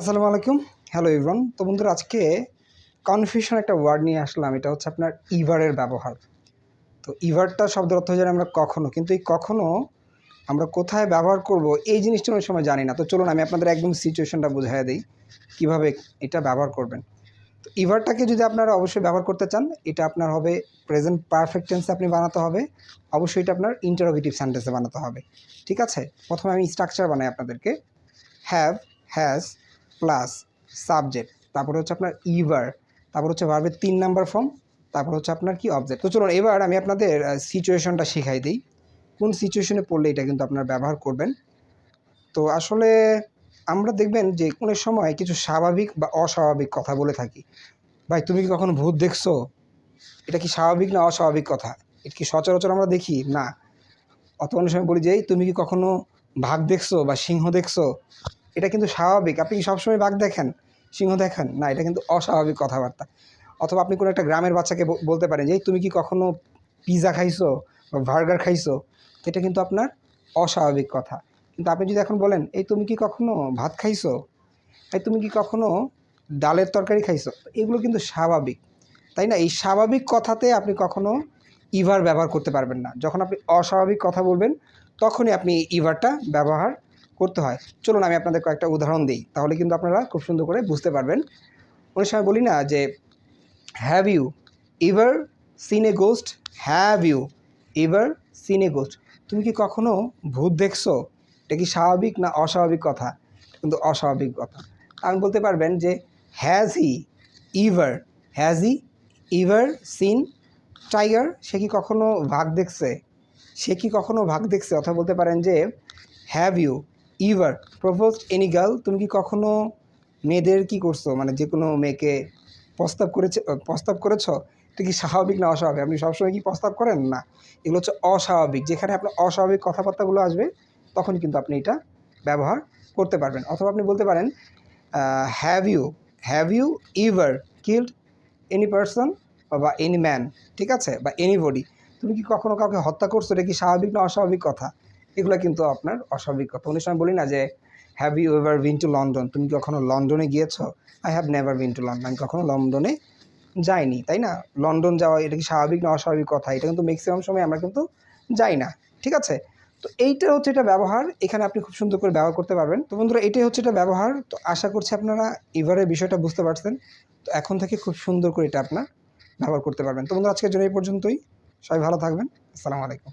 আসসালামু আলাইকুম। Hello everyone. তো বন্ধুরা, আজকে কনফিউশন একটা ওয়ার্ড নিয়ে আসলাম। এটা হচ্ছে আপনার ইভারের ব্যবহার। তো ইভারটা শব্দের অর্থ জানি আমরা কখনো, কিন্তু এই কখনো আমরা কোথায় ব্যবহার করব এই জিনিসটা অনেক সময় জানি না। তো চলুন আমি আপনাদের একদম সিচুয়েশনটা বুঝাইয়া দিই কীভাবে এটা ব্যবহার করবেন। তো ইভারটাকে যদি আপনারা অবশ্যই ব্যবহার করতে চান, এটা আপনার হবে প্রেজেন্ট পারফেক্ট টেন্সে আপনি বানাতে হবে। অবশ্যই এটা আপনার ইন্টারোগেটিভ সেন্টেন্সে বানাতে হবে। ঠিক আছে? প্রথমে আমি স্ট্রাকচার বানাই আপনাদেরকে। হ্যাভ, হ্যাজ প্লাস সাবজেক্ট, তারপরে হচ্ছে আপনার ইভার, তারপর হচ্ছে ভার্বের 3 নাম্বার ফর্ম, তারপর হচ্ছে আপনার কি অবজেক্ট। তো চলুন এবার আমি আপনাদের সিচুয়েশনটা শিখাই দিই, কোন সিচুয়েশনে পড়লে এটা কিন্তু আপনারা ব্যবহার করবেন। তো আসলে আমরা দেখবেন যে কোনো সময় কিছু স্বাভাবিক বা অস্বাভাবিক কথা বলে থাকি। ভাই তুমি কি কখনো ভূত দেখছো? এটা কি স্বাভাবিক না অস্বাভাবিক কথা? এটা কি সচরাচর আমরা দেখি? না। অথবা অনেক সময় বলি যে তুমি কি কখনো বাঘ দেখছো বা সিংহ দেখছো? এটা কিন্তু স্বাভাবিক। আপনি কি সবসময় বাঘ দেখেন, সিংহ দেখেন? না, এটা কিন্তু অস্বাভাবিক কথাবার্তা। অথবা আপনি কোনো একটা গ্রামের বাচ্চাকে বলতে পারেন যে তুমি কি কখনো পিৎজা খাইছো বা বার্গার খাইছো? এটা কিন্তু আপনার অস্বাভাবিক কথা। কিন্তু আপনি যদি এখন বলেন এই তুমি কি কখনো ভাত খাইছো, এই তুমি কি কখনো ডালের তরকারি খাইছো, এগুলো কিন্তু স্বাভাবিক, তাই না? এই স্বাভাবিক কথাতে আপনি কখনো ইভার ব্যবহার করতে পারবেন না। যখন আপনি অস্বাভাবিক কথা বলবেন তখনই আপনি ইভারটা ব্যবহার করতে হয়। চলুন আমি আপনাদের কয়েকটা উদাহরণ দিই, তাহলে কিন্তু আপনারা খুব সুন্দর করে বুঝতে পারবেন। অনেক সময় বলি না যে have you ever seen a ghost? Have you ever seen a ghost? তুমি কি কখনো ভূত দেখছো? এটা কি স্বাভাবিক না অস্বাভাবিক কথা? কিন্তু অস্বাভাবিক কথা। আপনি বলতে পারবেন যে has he ever, has he ever seen tiger? সে কি কখনো বাঘ দেখছে? সে কি কখনো বাঘ দেখছে? অথবা বলতে পারেন যে have you ever proposed any girl? তুমি কি কখনো মেয়েদের কি করছো, মানে যে কোনো মেয়েকে প্রস্তাব করেছো? এটা কি স্বাভাবিক না অস্বাভাবিক? আপনি সবসময় কি প্রস্তাব করেন? না, এগুলো হচ্ছে অস্বাভাবিক। যেখানে আপনার অস্বাভাবিক কথাবার্তাগুলো আসবে তখন কিন্তু আপনি এটা ব্যবহার করতে পারবেন। অথবা আপনি বলতে পারেন have you ever killed any person বা এনি ম্যান? ঠিক আছে, বা এনিবডি? তুমি কি কখনো কাউকে হত্যা করছো? এটা কি স্বাভাবিক না অস্বাভাবিক কথা? এগুলো কিন্তু আপনার অস্বাভাবিক কথা। অনেক সময় বলি না যে have you ever been to London? তুমি কি কখনো লন্ডনে গিয়েছো? I have never been to London. আমি কখনো লন্ডনে যাইনি, তাই না? লন্ডন যাওয়া এটা কি স্বাভাবিক না অস্বাভাবিক কথা? এটা কিন্তু ম্যাক্সিমাম সময় আমরা কিন্তু যাই না। ঠিক আছে? তো এইটা হচ্ছে এটা ব্যবহার, এখানে আপনি খুব সুন্দর করে ব্যবহার করতে পারবেন। তো বন্ধুরা, এটাই হচ্ছে এটা ব্যবহার। তো আশা করছি আপনারা এভারের বিষয়টা বুঝতে পারছেন। তো এখন থেকে খুব সুন্দর করে এটা আপনার ব্যবহার করতে পারবেন। তো বন্ধুরা, আজকের জন্য এই পর্যন্তই। সবাই ভালো থাকবেন। আসসালামু আলাইকুম।